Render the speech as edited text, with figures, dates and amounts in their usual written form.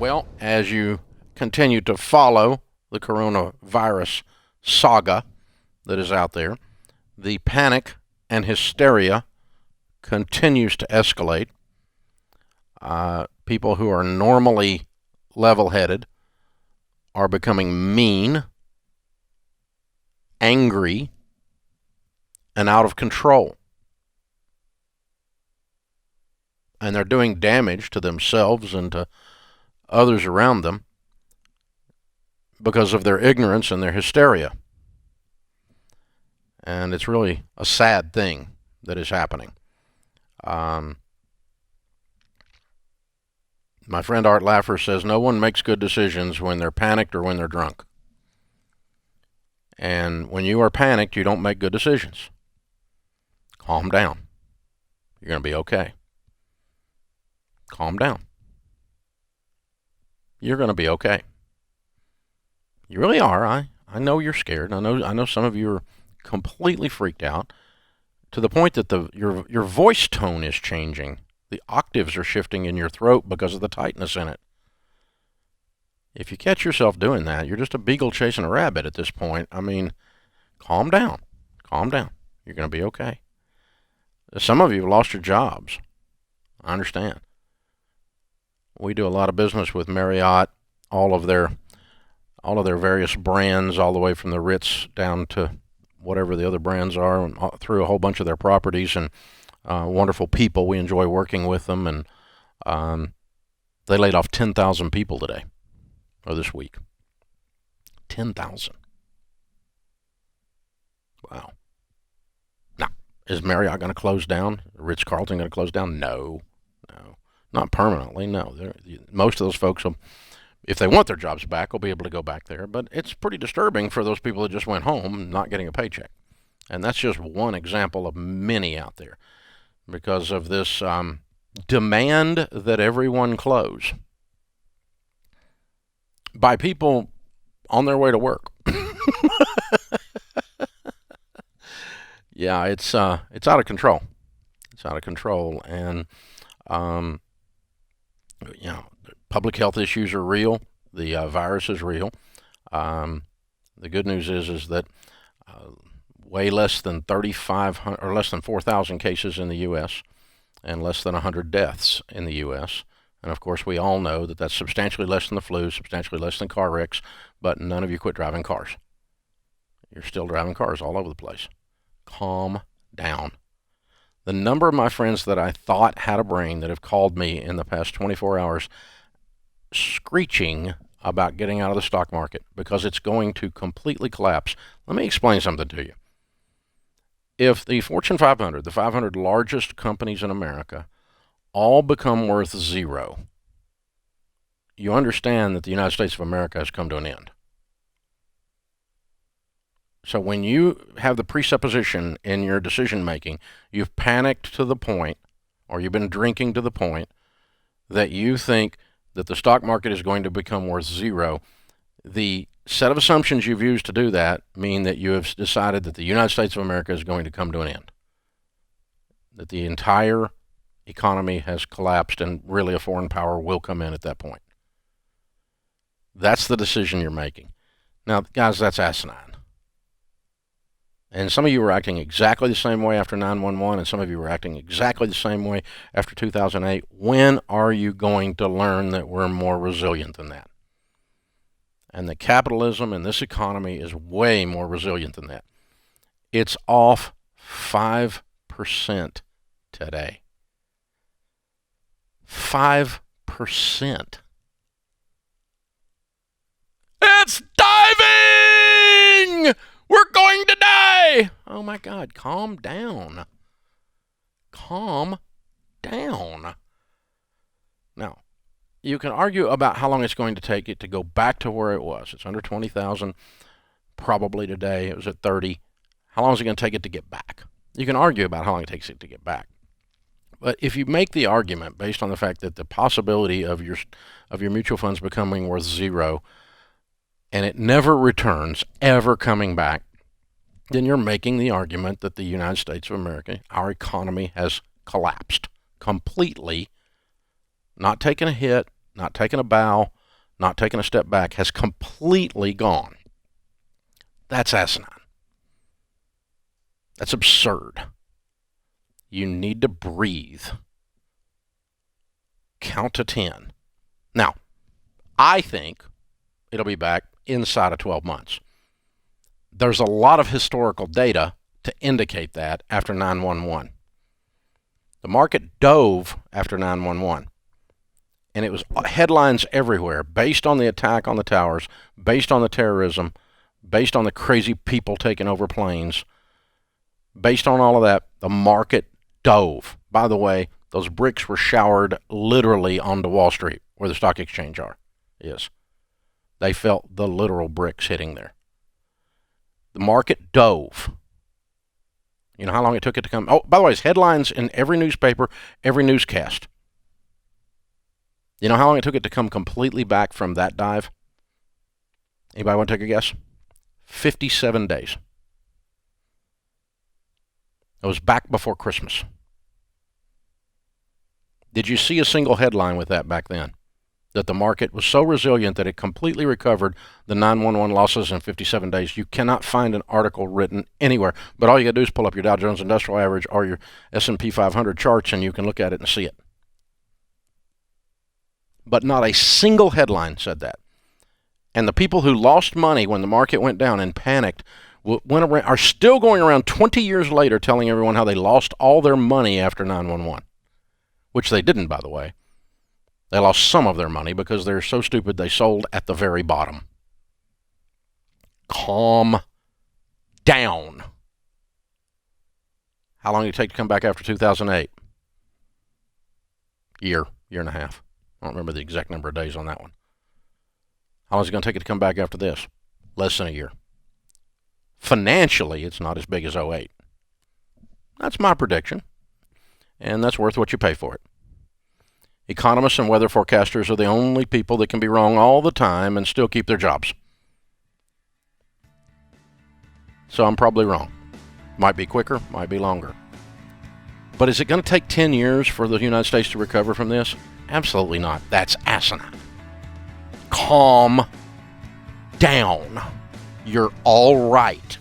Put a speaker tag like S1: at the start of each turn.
S1: Well, as you continue to follow the coronavirus saga that is out there, the panic and hysteria continues to escalate. People who are normally level-headed are becoming mean, angry, and out of control. And they're doing damage to themselves and to others around them because of their ignorance and their hysteria. And it's really a sad thing that is happening. My friend Art Laffer says no one makes good decisions when they're panicked or when they're drunk. And when you are panicked, you don't make good decisions. Calm down. You're going to be okay. Calm down. You're going to be okay. You really are. I know you're scared. I know some of you are completely freaked out to the point that your voice tone is changing. The octaves are shifting in your throat because of the tightness in it. If you catch yourself doing that, you're just a beagle chasing a rabbit at this point. I mean, calm down. Calm down. You're going to be okay. Some of you have lost your jobs. I understand. We do a lot of business with Marriott, all of their various brands, all the way from the Ritz down to whatever the other brands are, and through a whole bunch of their properties, and wonderful people. We enjoy working with them, and they laid off 10,000 people today, or this week. 10,000. Wow. Now, is Marriott going to close down? Ritz-Carlton going to close down? No. Not permanently, no. Most of those folks, if they want their jobs back, will be able to go back there. But it's pretty disturbing for those people that just went home not getting a paycheck. And that's just one example of many out there because of this demand that everyone close by people on their way to work. Yeah, it's out of control. It's out of control, and public health issues are real. The virus is real. The good news is that way less than 3,500 or less than 4,000 cases in the U.S. and less than 100 deaths in the U.S. And of course, we all know that that's substantially less than the flu, substantially less than car wrecks. But none of you quit driving cars. You're still driving cars all over the place. Calm down. The number of my friends that I thought had a brain that have called me in the past 24 hours screeching about getting out of the stock market because it's going to completely collapse. Let me explain something to you. If the Fortune 500, the 500 largest companies in America, all become worth zero, you understand that the United States of America has come to an end. So when you have the presupposition in your decision making, you've panicked to the point, or you've been drinking to the point, that you think that the stock market is going to become worth zero, the set of assumptions you've used to do that mean that you have decided that the United States of America is going to come to an end. That the entire economy has collapsed and really a foreign power will come in at that point. That's the decision you're making. Now, guys, that's asinine. And some of you were acting exactly the same way after 9/11, and some of you were acting exactly the same way after 2008. When are you going to learn that we're more resilient than that? And that capitalism and this economy is way more resilient than that. It's off 5% today. 5%. It's diving! We're going to die! Oh my God, calm down. Calm down. Now, you can argue about how long it's going to take it to go back to where it was. It's under 20,000 probably today. It was at 30. How long is it going to take it to get back? You can argue about how long it takes it to get back. But if you make the argument based on the fact that the possibility of your mutual funds becoming worth zero and it never returns, ever coming back, then you're making the argument that the United States of America, our economy has collapsed completely, not taken a hit, not taking a bow, not taking a step back, has completely gone. That's asinine. That's absurd. You need to breathe. Count to 10. Now, I think it'll be back inside of 12 months. There's a lot of historical data to indicate that after 9/11. The market dove after 9/11. And it was headlines everywhere based on the attack on the towers, based on the terrorism, based on the crazy people taking over planes, based on all of that. The market dove. By the way, those bricks were showered literally onto Wall Street, where the stock exchange is. They felt the literal bricks hitting there. The market dove. You know how long it took it to come? Oh, by the way, it's headlines in every newspaper, every newscast. You know how long it took it to come completely back from that dive? Anybody want to take a guess? 57 days. It was back before Christmas. Did you see a single headline with that back then? That the market was so resilient that it completely recovered the 9/11 losses in 57 days. You cannot find an article written anywhere. But all you got to do is pull up your Dow Jones Industrial Average or your S&P 500 charts, and you can look at it and see it. But not a single headline said that. And the people who lost money when the market went down and panicked are still going around 20 years later telling everyone how they lost all their money after 9/11, which they didn't, by the way. They lost some of their money because they're so stupid they sold at the very bottom. Calm down. How long did it take to come back after 2008? Year and a half. I don't remember the exact number of days on that one. How long is it going to take it to come back after this? Less than a year. Financially, it's not as big as 2008. That's my prediction, and that's worth what you pay for it. Economists and weather forecasters are the only people that can be wrong all the time and still keep their jobs. So I'm probably wrong. Might be quicker, might be longer. But is it going to take 10 years for the United States to recover from this? Absolutely not. That's asinine. Calm down. You're all right.